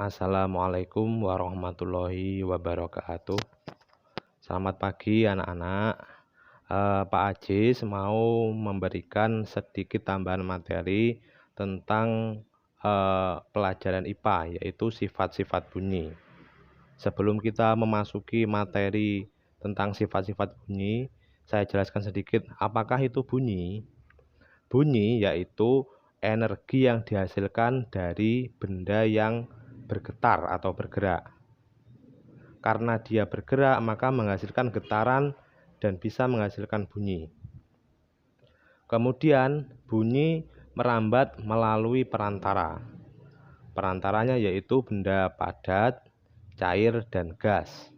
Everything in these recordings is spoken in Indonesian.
Assalamualaikum warahmatullahi wabarakatuh. Selamat pagi anak-anak. Pak Ajis mau memberikan sedikit tambahan materi tentang pelajaran IPA, yaitu sifat-sifat bunyi. Sebelum kita memasuki materi tentang sifat-sifat bunyi, saya jelaskan sedikit apakah itu bunyi. Bunyi yaitu energi yang dihasilkan dari benda yang bergetar atau bergerak. Karena dia bergerak, maka menghasilkan getaran dan bisa menghasilkan bunyi. Kemudian bunyi merambat melalui perantara. Perantaranya yaitu benda padat, cair, dan gas.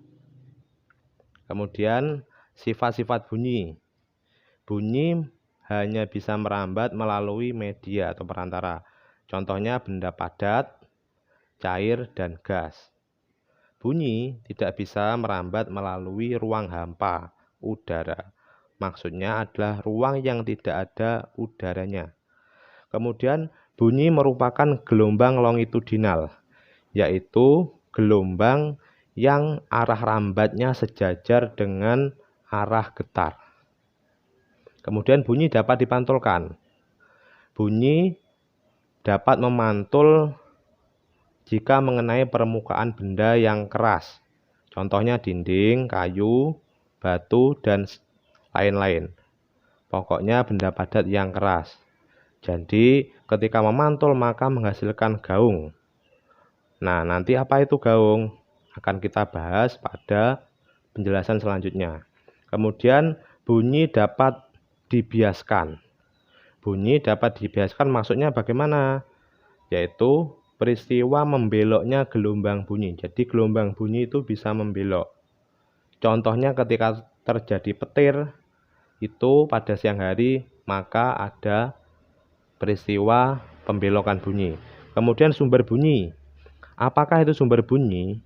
Kemudian sifat-sifat bunyi. Bunyi hanya bisa merambat melalui media atau perantara. Contohnya benda padat, cair, dan gas. Bunyi tidak bisa merambat melalui ruang hampa, udara. Maksudnya adalah ruang yang tidak ada udaranya. Kemudian bunyi merupakan gelombang longitudinal, yaitu gelombang yang arah rambatnya sejajar dengan arah getar. Kemudian bunyi dapat dipantulkan. Bunyi dapat memantul jika mengenai permukaan benda yang keras. Contohnya dinding, kayu, batu, dan lain-lain. Pokoknya benda padat yang keras. Jadi ketika memantul maka menghasilkan gaung. Nah, nanti apa itu gaung? Akan kita bahas pada penjelasan selanjutnya. Kemudian bunyi dapat dibiaskan. Bunyi dapat dibiaskan maksudnya bagaimana? Yaitu peristiwa membeloknya gelombang bunyi. Jadi gelombang bunyi itu bisa membelok. Contohnya ketika terjadi petir itu pada siang hari, maka ada peristiwa pembelokan bunyi. Kemudian sumber bunyi. Apakah itu sumber bunyi?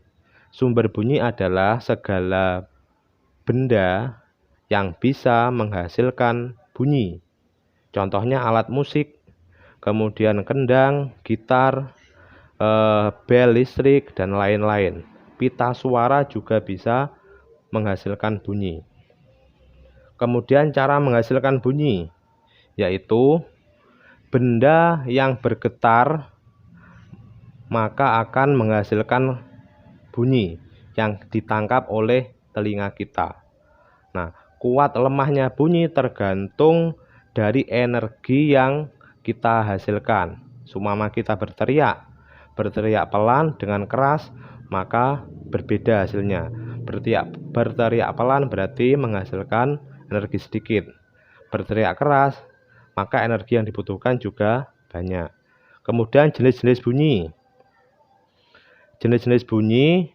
Sumber bunyi adalah segala benda yang bisa menghasilkan bunyi. Contohnya alat musik, kemudian kendang, gitar, bel listrik, dan lain-lain. Pita suara juga bisa menghasilkan bunyi. Kemudian cara menghasilkan bunyi, yaitu benda yang bergetar maka akan menghasilkan bunyi yang ditangkap oleh telinga kita. Nah, kuat lemahnya bunyi tergantung dari energi yang kita hasilkan. Seumpama kita berteriak pelan dengan keras, maka berbeda hasilnya. Berteriak pelan berarti menghasilkan energi sedikit. Berteriak keras, maka energi yang dibutuhkan juga banyak. Kemudian jenis-jenis bunyi. Jenis-jenis bunyi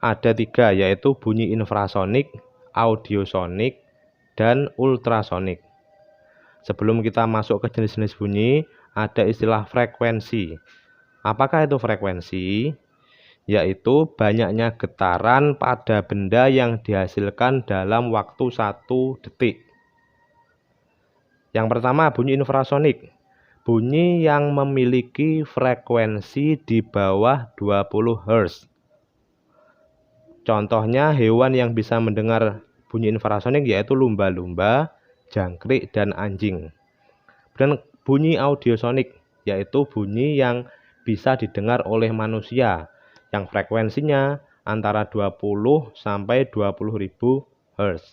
ada 3, yaitu bunyi infrasonik, audiosonik, dan ultrasonik. Sebelum kita masuk ke jenis-jenis bunyi, ada istilah frekuensi. Apakah itu frekuensi? Yaitu banyaknya getaran pada benda yang dihasilkan dalam waktu 1 detik. Yang pertama bunyi infrasonik. Bunyi yang memiliki frekuensi di bawah 20 Hz. Contohnya hewan yang bisa mendengar bunyi infrasonik yaitu lumba-lumba, jangkrik, dan anjing. Dan bunyi audiosonik yaitu bunyi yang bisa didengar oleh manusia yang frekuensinya antara 20 sampai 20.000 Hz.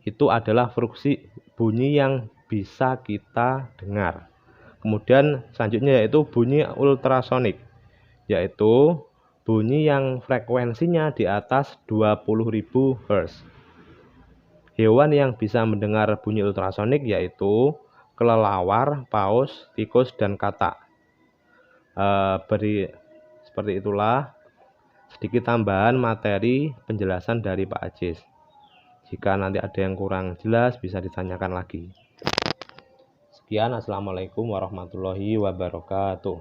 Itu adalah frekuensi bunyi yang bisa kita dengar. Kemudian selanjutnya yaitu bunyi ultrasonik, yaitu bunyi yang frekuensinya di atas 20.000 Hz. Hewan yang bisa mendengar bunyi ultrasonik yaitu kelelawar, paus, tikus, dan katak. Seperti itulah sedikit tambahan materi penjelasan dari Pak Ajis. Jika nanti ada yang kurang jelas bisa ditanyakan lagi. Sekian, assalamualaikum warahmatullahi wabarakatuh.